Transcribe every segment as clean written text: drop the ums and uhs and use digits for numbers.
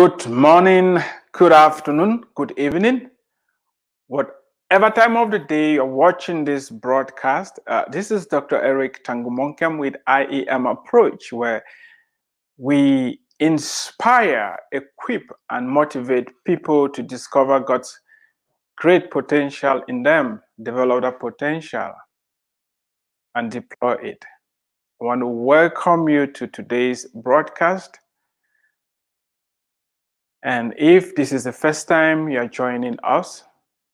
Good morning, good afternoon, good evening, whatever time of the day you're watching this broadcast. This is Dr. Eric Tangumonkem with IEM Approach, where we inspire, equip, and motivate people to discover God's great potential in them, develop that potential, and deploy it. I want to welcome you to today's broadcast. And if this is the first time you're joining us,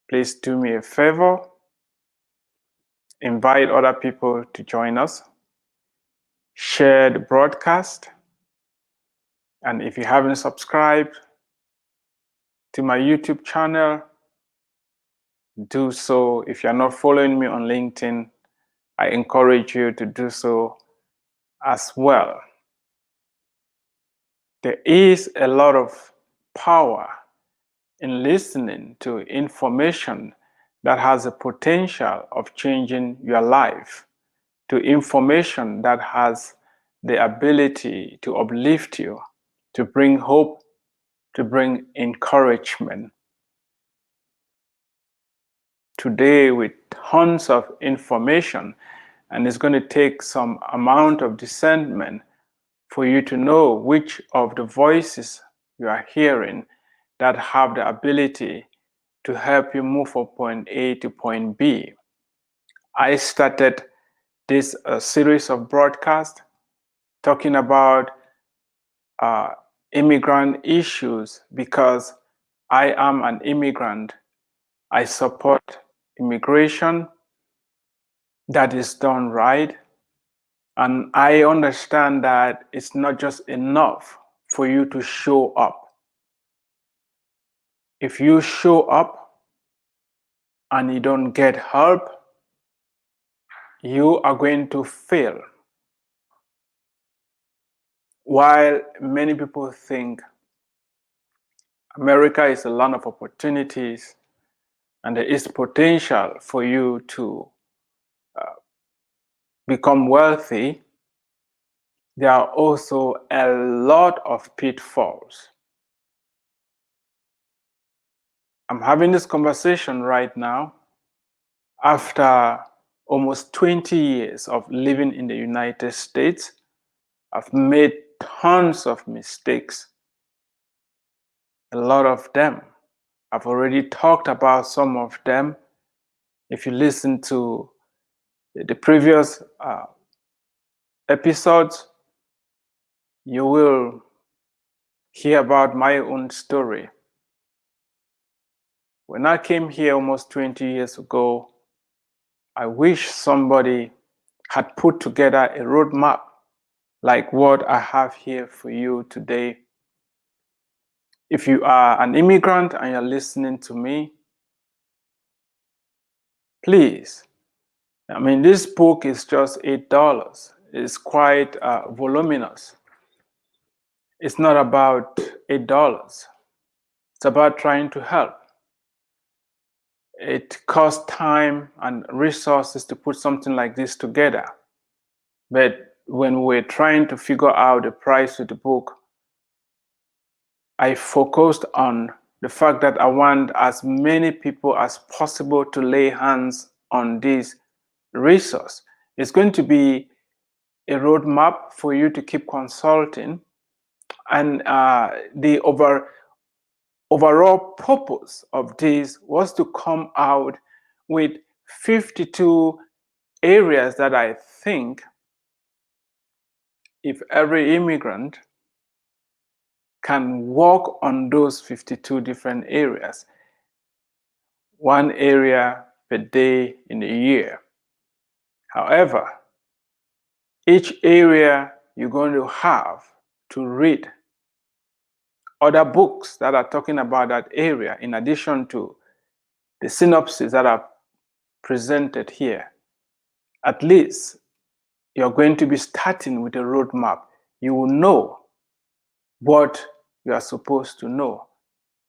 please do me a favor, invite other people to join us, share the broadcast, and if you haven't subscribed to my YouTube channel, do so. If you're not following me on LinkedIn, I encourage you to do so as well. There is a lot of power in listening to information that has the potential of changing your life, to information that has the ability to uplift you, to bring hope, to bring encouragement. Today, with tons of information, and it's going to take some amount of discernment for you to know which of the voices you are hearing that have the ability to help you move from point A to point B. I started this series of broadcasts talking about immigrant issues because I am an immigrant. I support immigration that is done right. And I understand that it's not just enough for you to show up. If you show up and you don't get help, you are going to fail. While many people think America is a land of opportunities and there is potential for you to become wealthy, there are also a lot of pitfalls. I'm having this conversation right now after almost 20 years of living in the United States. I've made tons of mistakes, a lot of them. I've already talked about some of them. If you listen to the previous episodes, you will hear about my own story. When I came here almost 20 years ago, I wish somebody had put together a roadmap like what I have here for you today. If you are an immigrant and you're listening to me, please, this book is just $8. It's quite voluminous. It's not about $8. It's about trying to help. It costs time and resources to put something like this together. But when we're trying to figure out the price of the book, I focused on the fact that I want as many people as possible to lay hands on this resource. It's going to be a roadmap for you to keep consulting. And the overall purpose of this was to come out with 52 areas that I think if every immigrant can work on those 52 different areas, one area per day in a year. However, each area you're going to have to read other books that are talking about that area, in addition to the synopses that are presented here. At least you're going to be starting with a roadmap. You will know what you are supposed to know.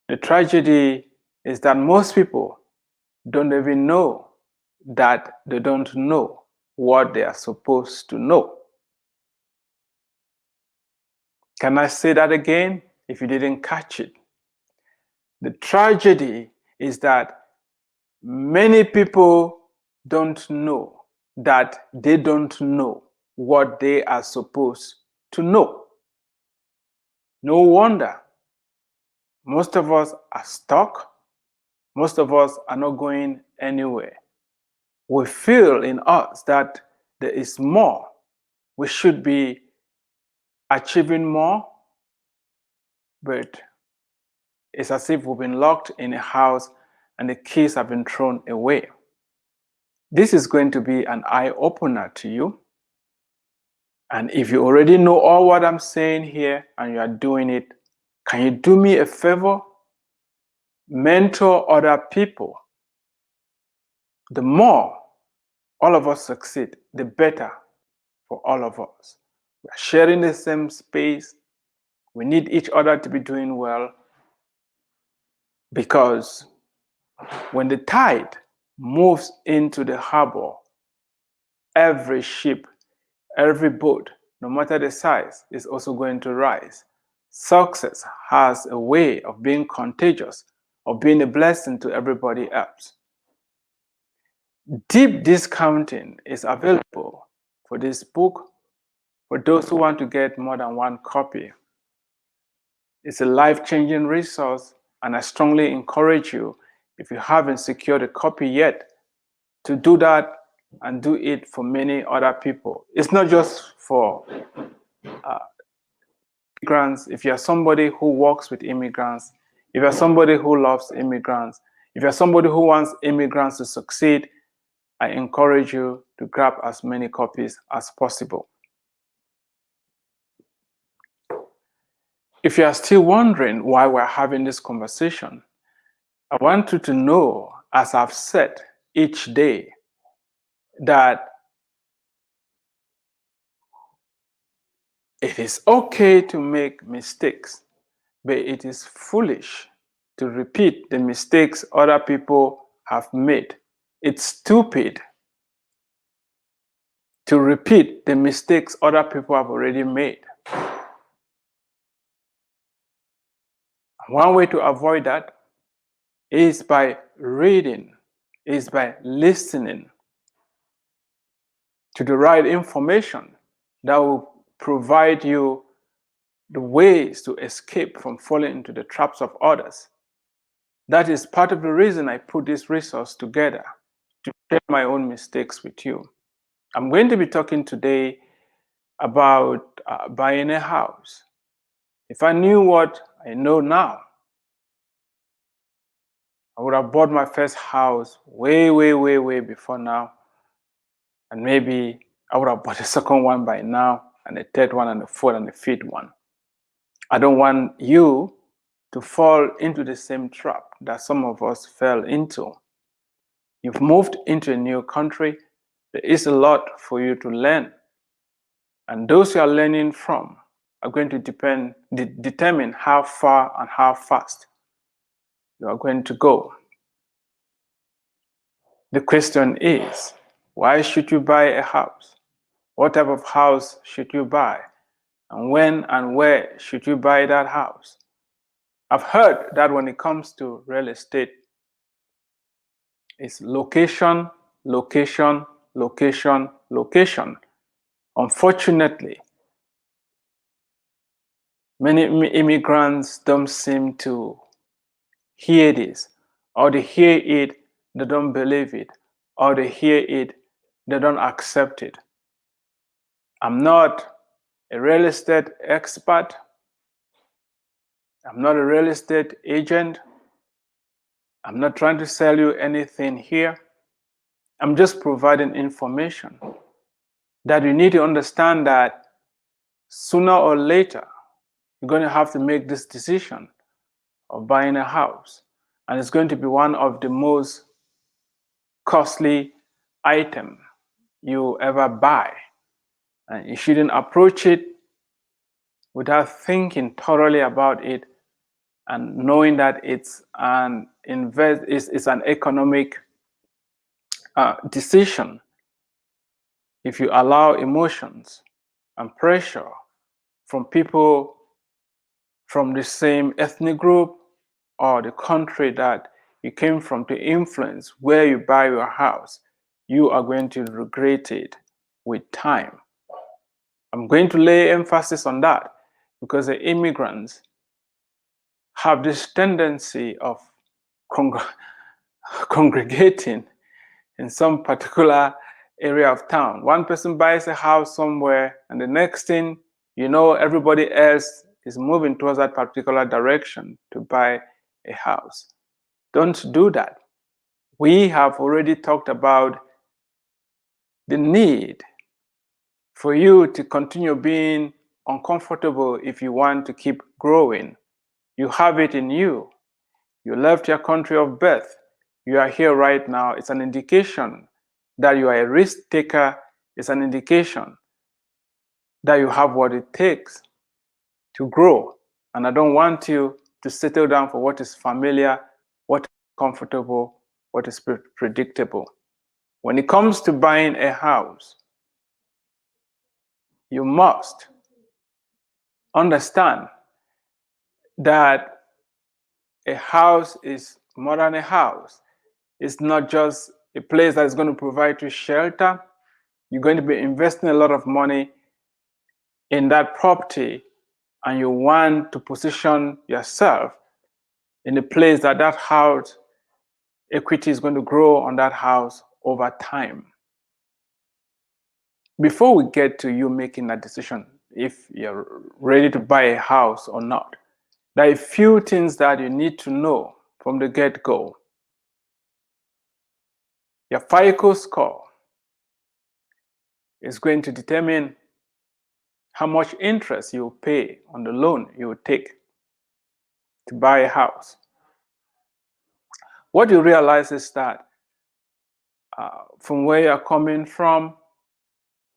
The tragedy is that most people don't even know that they don't know what they are supposed to know. Can I say that again? if you didn't catch it. The tragedy is that many people don't know that they don't know what they are supposed to know. No wonder most of us are stuck. Most of us are not going anywhere. We feel in us that there is more. We should be achieving more, but it's as if we've been locked in a house and the keys have been thrown away. This is going to be an eye-opener to you. And if you already know all what I'm saying here and you are doing it, can you do me a favor? Mentor other people. The more all of us succeed, the better for all of us. We are sharing the same space. We need each other to be doing well, because when the tide moves into the harbor, every ship, every boat, no matter the size, is also going to rise. Success has a way of being contagious, of being a blessing to everybody else. Deep discounting is available for this book for those who want to get more than one copy. It's a life-changing resource, and I strongly encourage you, if you haven't secured a copy yet, to do that and do it for many other people. It's not just for immigrants. If you're somebody who works with immigrants, if you're somebody who loves immigrants, if you're somebody who wants immigrants to succeed, I encourage you to grab as many copies as possible. If you are still wondering why we're having this conversation, I want you to know, as I've said each day, that it is okay to make mistakes, but it is foolish to repeat the mistakes other people have made. It's stupid to repeat the mistakes other people have already made. One way to avoid that is by reading, is by listening to the right information that will provide you the ways to escape from falling into the traps of others. That is part of the reason I put this resource together, to share my own mistakes with you. I'm going to be talking today about buying a house. If I knew what I know now, I would have bought my first house way before now. And maybe I would have bought a second one by now, and a third one, and a fourth, and a fifth one. I don't want you to fall into the same trap that some of us fell into. You've moved into a new country. There is a lot for you to learn. And those you are learning from are going to determine how far and how fast you are going to go. The question is, why should you buy a house? What type of house should you buy? And when and where should you buy that house? I've heard that when it comes to real estate, it's location, location, location, location. Unfortunately, many immigrants don't seem to hear this, or they hear it, they don't believe it, or they hear it, they don't accept it. I'm not a real estate expert. I'm not a real estate agent. I'm not trying to sell you anything here. I'm just providing information that you need to understand that sooner or later, you're going to have to make this decision of buying a house. And it's going to be one of the most costly items you ever buy. And you shouldn't approach it without thinking thoroughly about it and knowing that it's an economic decision. If you allow emotions and pressure from people from the same ethnic group or the country that you came from to influence where you buy your house, you are going to regret it with time. I'm going to lay emphasis on that because the immigrants have this tendency of congregating in some particular area of town. One person buys a house somewhere, and the next thing you know, everybody else is moving towards that particular direction to buy a house. Don't do that. We have already talked about the need for you to continue being uncomfortable if you want to keep growing. You have it in you. You left your country of birth. You are here right now. It's an indication that you are a risk taker. It's an indication that you have what it takes to grow. And I don't want you to settle down for what is familiar, what is comfortable, what is predictable. When it comes to buying a house, you must understand that a house is more than a house. It's not just a place that is going to provide you shelter. You're going to be investing a lot of money in that property, and you want to position yourself in a place that that house equity is going to grow on that house over time. Before we get to you making that decision, if you're ready to buy a house or not, there are a few things that you need to know from the get-go. Your FICO score is going to determine how much interest you pay on the loan you will take to buy a house. What you realize is that from where you're coming from,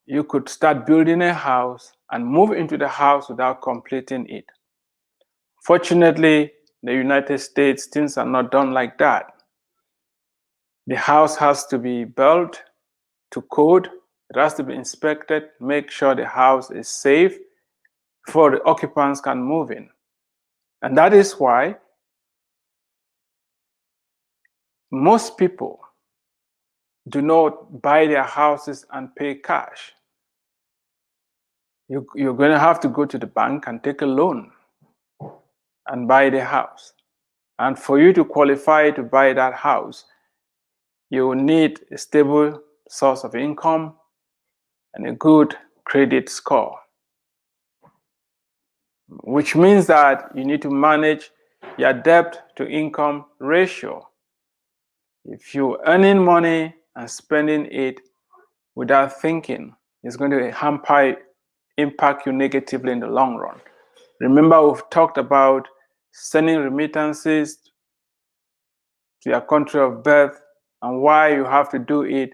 you could start building a house and move into the house without completing it. Fortunately, in the United States, things are not done like that. The house has to be built to code. It has to be inspected, make sure the house is safe before the occupants can move in. And that is why most people do not buy their houses and pay cash. You're going to have to go to the bank and take a loan and buy the house. And for you to qualify to buy that house, you will need a stable source of income and a good credit score, which means that you need to manage your debt to income ratio. If you're earning money and spending it without thinking, it's going to impact you negatively in the long run. Remember, we've talked about sending remittances to your country of birth and why you have to do it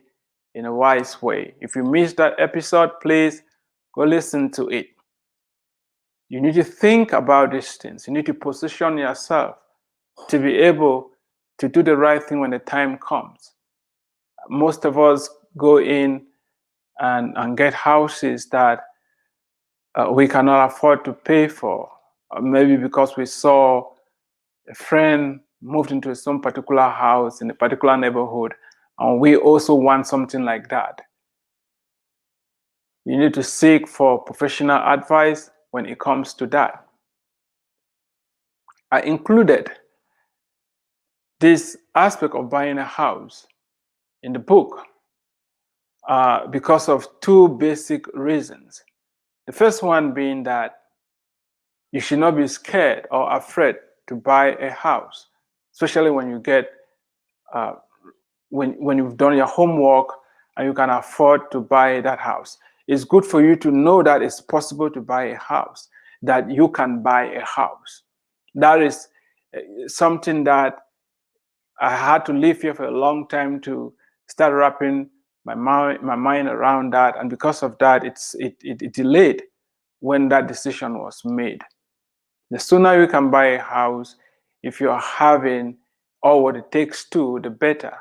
in a wise way. If you missed that episode, please go listen to it. You need to think about these things. You need to position yourself to be able to do the right thing when the time comes. Most of us go in and get houses that we cannot afford to pay for, maybe because we saw a friend moved into some particular house in a particular neighborhood, and we also want something like that. You need to seek for professional advice when it comes to that. I included this aspect of buying a house in the book because of two basic reasons. The first one being that you should not be scared or afraid to buy a house, especially when you get when you've done your homework and you can afford to buy that house. It's good for you to know that it's possible to buy a house, that you can buy a house. That is something that I had to live here for a long time to start wrapping my mind around that, and because of that, it delayed when that decision was made. The sooner you can buy a house, if you're having all what it takes to, the better,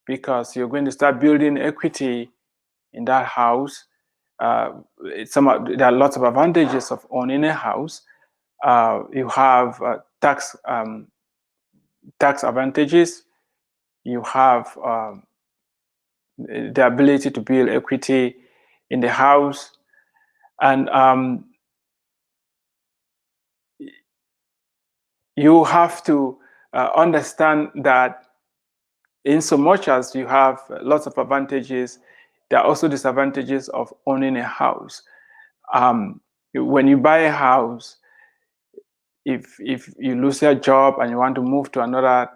because you're going to start building equity in that house. There are lots of advantages of owning a house. You have tax advantages. You have the ability to build equity in the house, and you have to understand that in so much as you have lots of advantages, there are also disadvantages of owning a house. When you buy a house, if you lose your job and you want to move to another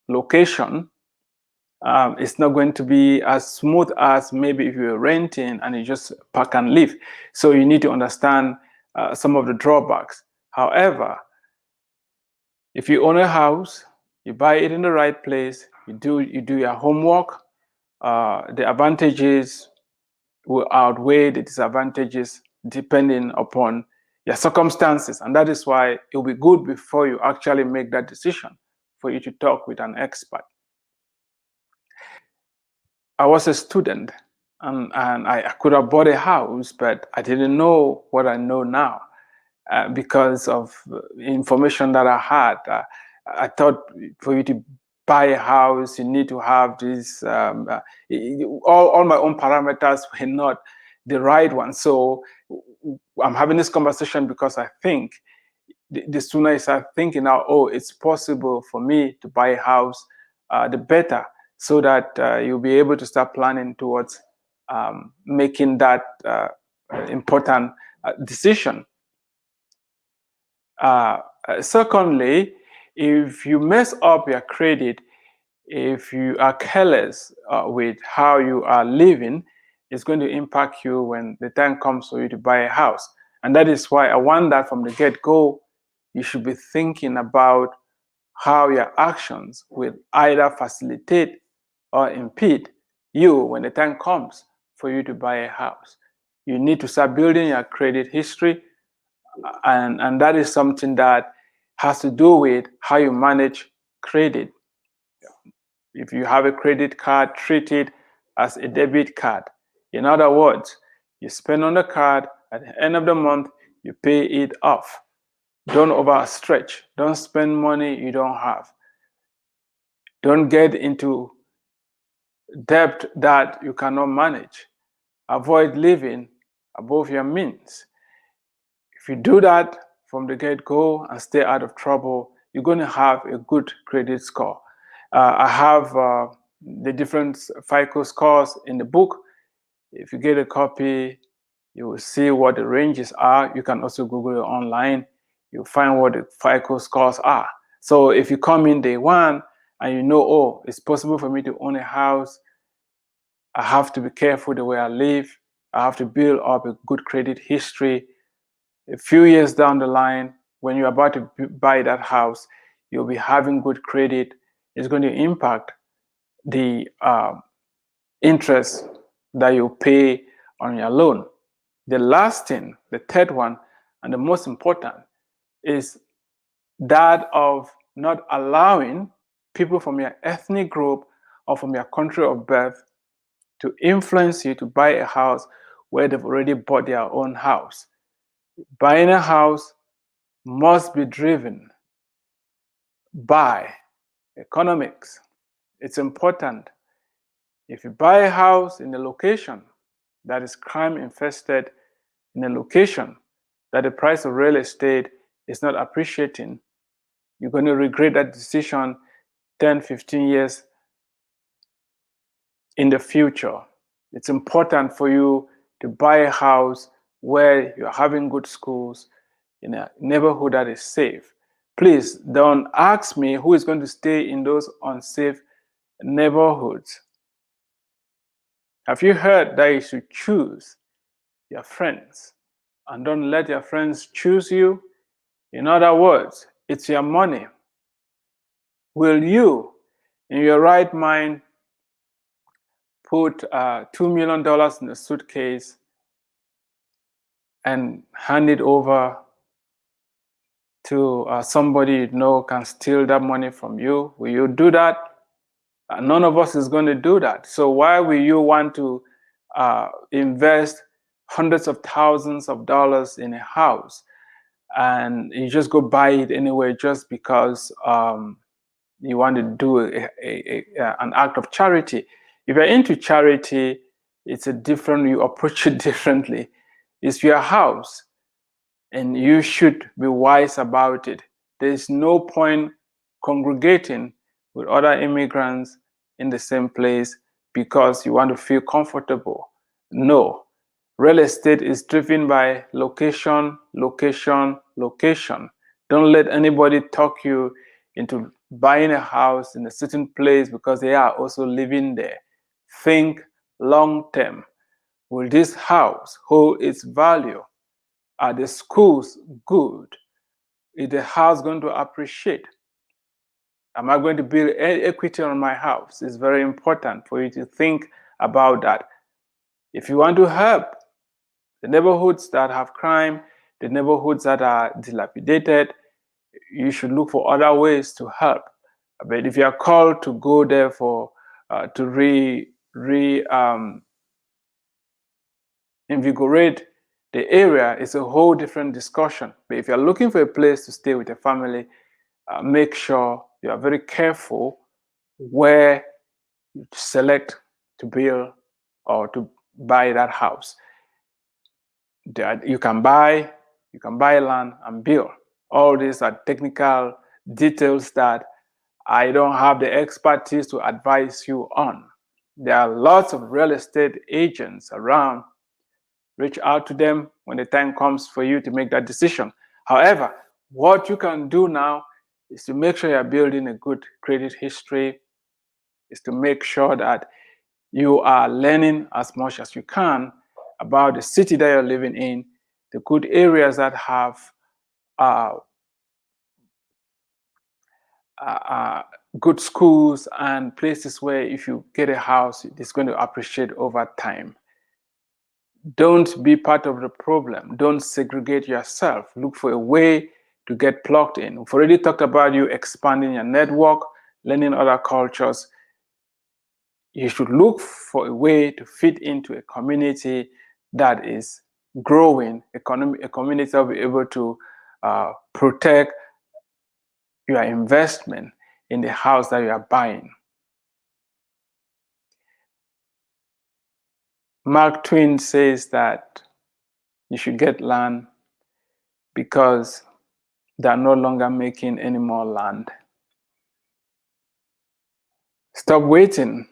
location, it's not going to be as smooth as maybe if you're renting and you just pack and leave. So you need to understand some of the drawbacks. However, if you own a house, you buy it in the right place, you do your homework, the advantages will outweigh the disadvantages depending upon your circumstances. And that is why it will be good before you actually make that decision for you to talk with an expert. I was a student and I could have bought a house, but I didn't know what I know now because of information that I had. I thought for you to buy a house, you need to have this, all my own parameters were not the right ones. So I'm having this conversation because I think the sooner I start thinking now, oh, it's possible for me to buy a house, the better, so that you'll be able to start planning towards making that important decision. Secondly, if you mess up your credit, if you are careless with how you are living, it's going to impact you when the time comes for you to buy a house. And that is why I want that from the get-go, you should be thinking about how your actions will either facilitate or impede you when the time comes for you to buy a house. You need to start building your credit history, and that is something that has to do with how you manage credit. If you have a credit card, treat it as a debit card. In other words, you spend on the card, at the end of the month, you pay it off. Don't overstretch. Don't spend money you don't have. Don't get into debt that you cannot manage. Avoid living above your means. If you do that from the get-go and stay out of trouble, you're going to have a good credit score. I have the different FICO scores in the book. If you get a copy, you will see what the ranges are. You can also Google it online. You'll find what the FICO scores are. So if you come in day one and you know, oh, it's possible for me to own a house, I have to be careful the way I live. I have to build up a good credit history. A few years down the line, when you're about to buy that house, you'll be having good credit. It's going to impact the interest that you pay on your loan. The last thing, the third one, and the most important, is that of not allowing people from your ethnic group or from your country of birth to influence you to buy a house where they've already bought their own house. Buying a house must be driven by economics. It's important. If you buy a house in a location that is crime infested, in a location that the price of real estate is not appreciating, you're going to regret that decision 10, 15 years in the future. It's important for you to buy a house where you're having good schools, in a neighborhood that is safe. Please don't ask me who is going to stay in those unsafe neighborhoods. Have you heard that you should choose your friends and don't let your friends choose you? In other words, it's your money. Will you, in your right mind, put $2 million in a suitcase and hand it over to somebody you know can steal that money from you? Will you do that? None of us is going to do that. So why will you want to invest hundreds of thousands of dollars in a house and you just go buy it anyway just because you want to do an act of charity. If you're into charity, it's a different, you approach it differently. It's your house, and you should be wise about it. There's no point congregating with other immigrants in the same place because you want to feel comfortable. No. Real estate is driven by location, location, location. Don't let anybody talk you into buying a house in a certain place because they are also living there. Think long term. Will this house hold its value? Are the schools good? Is the house going to appreciate? Am I going to build equity on my house? It's very important for you to think about that. If you want to help the neighborhoods that have crime, the neighborhoods that are dilapidated, you should look for other ways to help. But if you are called to go there for to invigorate the area, it's a whole different discussion. But if you're looking for a place to stay with a family, make sure you are very careful where you select to build or to buy that house. You can buy land and build. All these are technical details that I don't have the expertise to advise you on. There are lots of real estate agents around. Reach out to them when the time comes for you to make that decision. However, what you can do now is to make sure you're building a good credit history, is to make sure that you are learning as much as you can about the city that you're living in, the good areas that have good schools and places where if you get a house, it's going to appreciate over time. Don't be part of the problem. Don't segregate yourself. Look for a way to get plugged in. We've already talked about you expanding your network, learning other cultures. You should look for a way to fit into a community that is growing, a community that will be able to protect your investment in the house that you are buying. Mark Twain says that you should get land because they are no longer making any more land. Stop waiting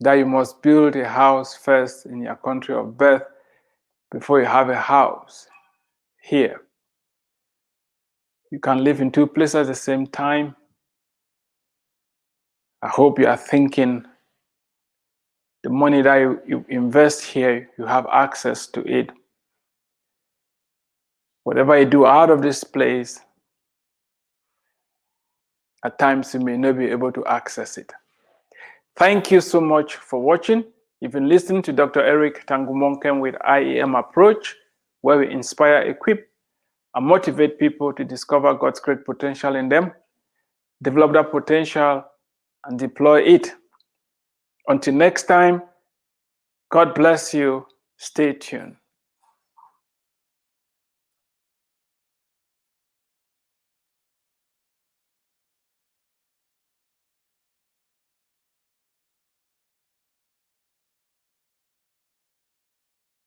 that you must build a house first in your country of birth before you have a house here. You can live in two places at the same time. I hope you are thinking the money that you invest here, you have access to it. Whatever you do out of this place, at times you may not be able to access it. Thank you so much for watching. You've been listening to Dr. Eric Tangumonkem with IEM Approach, where we inspire, equip, and motivate people to discover God's great potential in them, develop that potential, and deploy it. Until next time, God bless you. Stay tuned.